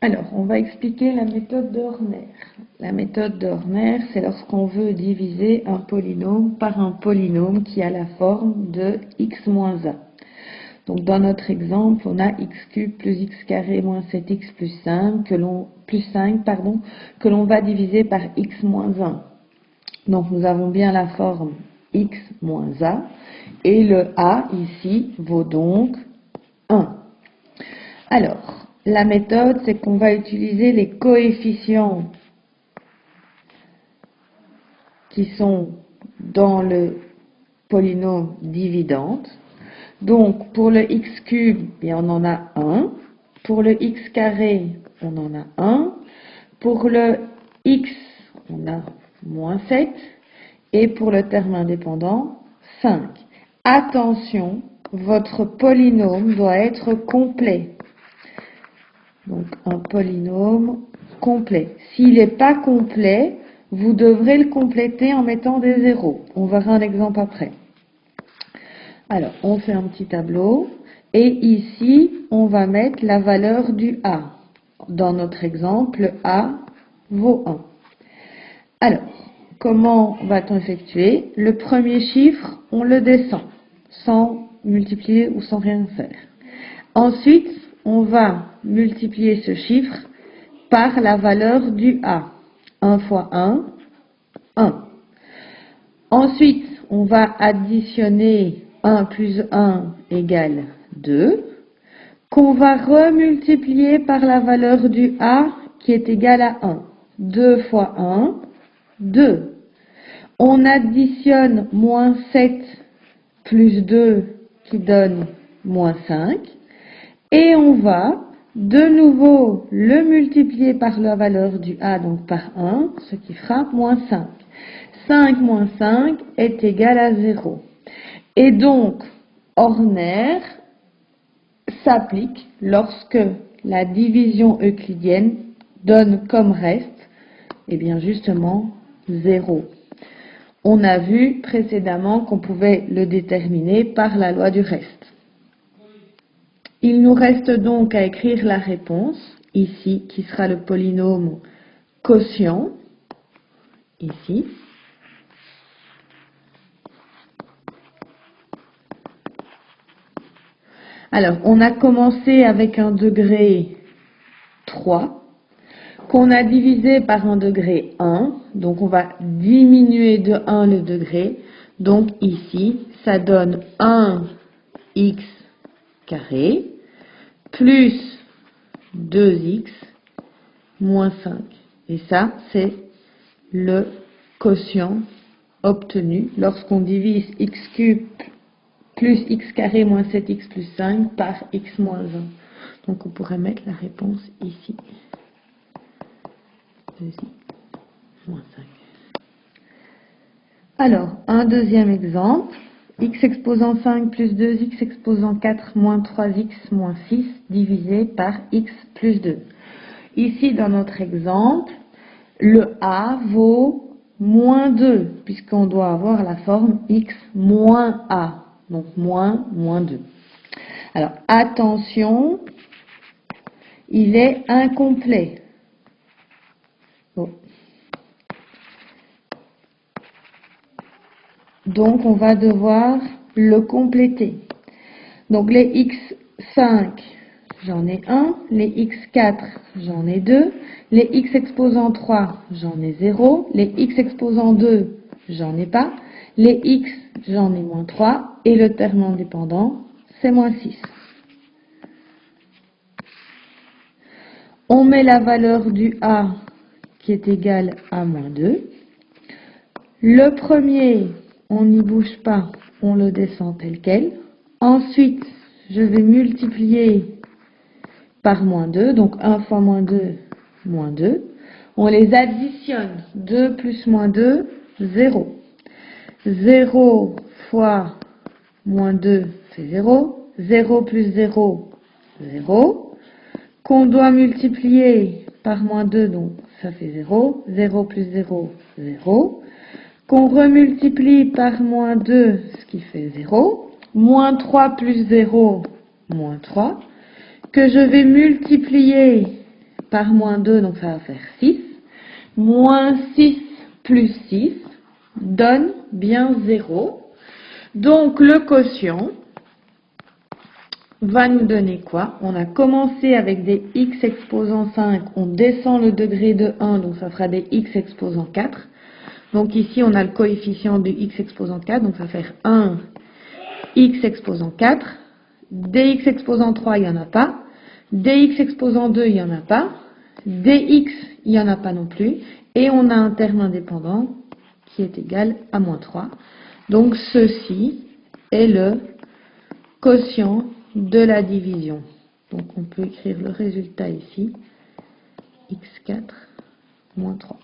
Alors, on va expliquer la méthode de Horner. La méthode de Horner, c'est lorsqu'on veut diviser un polynôme par un polynôme qui a la forme de x moins 1. Donc, dans notre exemple, on a x cube plus x carré moins 7x plus 5 que l'on va diviser par x moins 1. Donc, nous avons bien la forme x moins a et le a ici vaut donc 1. Alors, la méthode, c'est qu'on va utiliser les coefficients qui sont dans le polynôme dividende. Donc, pour le x cube, on en a 1. Pour le x carré, on en a 1. Pour le x, on a moins 7. Et pour le terme indépendant, 5. Attention, votre polynôme doit être complet. Donc, un polynôme complet. S'il n'est pas complet, vous devrez le compléter en mettant des zéros. On verra un exemple après. Alors, on fait un petit tableau. Et ici, on va mettre la valeur du A. Dans notre exemple, A vaut 1. Alors, comment va-t-on effectuer? Le premier chiffre, on le descend, sans multiplier ou sans rien faire. Ensuite, on va multiplier ce chiffre par la valeur du A. 1 fois 1, 1. Ensuite, on va additionner 1 plus 1 égale 2, qu'on va remultiplier par la valeur du A qui est égale à 1. 2 fois 1, 2. On additionne moins 7 plus 2 qui donne moins 5. Et on va de nouveau le multiplier par la valeur du A, donc par 1, ce qui fera moins 5. 5 moins 5 est égal à 0. Et donc, Horner s'applique lorsque la division euclidienne donne comme reste, justement, 0. On a vu précédemment qu'on pouvait le déterminer par la loi du reste. Il nous reste donc à écrire la réponse, ici, qui sera le polynôme quotient, ici. Alors, on a commencé avec un degré 3, qu'on a divisé par un degré 1, donc on va diminuer de 1 le degré, donc ici, ça donne 1x carré, plus 2x moins 5. Et ça, c'est le quotient obtenu lorsqu'on divise x cube plus x carré moins 7x plus 5 par x moins 1. Donc on pourrait mettre la réponse ici. 2x moins 5. Alors, un deuxième exemple. X exposant 5 plus 2x exposant 4 moins 3x moins 6 divisé par x plus 2. Ici, dans notre exemple, le A vaut moins 2, puisqu'on doit avoir la forme x moins A. Donc, moins 2. Alors, attention, il est incomplet. Bon. Donc, on va devoir le compléter. Donc, les x5, j'en ai 1. Les x4, j'en ai 2. Les x exposant 3, j'en ai 0. Les x exposant 2, j'en ai pas. Les x, j'en ai moins 3. Et le terme indépendant, c'est moins 6. On met la valeur du A qui est égale à moins 2. Le premier, on n'y bouge pas, on le descend tel quel. Ensuite, je vais multiplier par moins 2, donc 1 fois moins 2, moins 2. On les additionne, 2 plus moins 2, 0. 0 fois moins 2 fait 0. 0 plus 0, 0. Qu'on doit multiplier par moins 2, donc ça fait 0. 0 plus 0, 0. Qu'on remultiplie par moins 2, ce qui fait 0. Moins 3 plus 0, moins 3. Que je vais multiplier par moins 2, donc ça va faire 6. Moins 6 plus 6 donne bien 0. Donc le quotient va nous donner quoi? On a commencé avec des x exposant 5, on descend le degré de 1, donc ça fera des x exposant 4. Donc ici, on a le coefficient de x exposant 4, donc ça va faire 1 x exposant 4. Dx exposant 3, il n'y en a pas. Dx exposant 2, il n'y en a pas. Dx, il n'y en a pas non plus. Et on a un terme indépendant qui est égal à moins 3. Donc ceci est le quotient de la division. Donc on peut écrire le résultat ici, x4 moins 3.